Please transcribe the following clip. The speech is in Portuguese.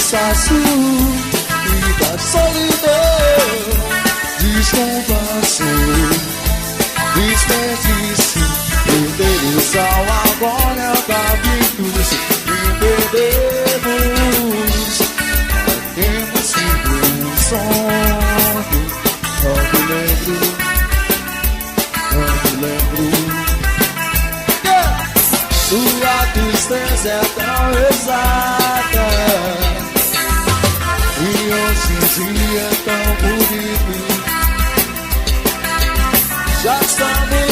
cansaço e da solidão. Descompasso, desperdício, perder o sal agora tá vindo. E perdemos, temos sido um sonho. Não me lembro, sua tristeza é tão exata e hoje em dia é tão bonito. Já estamos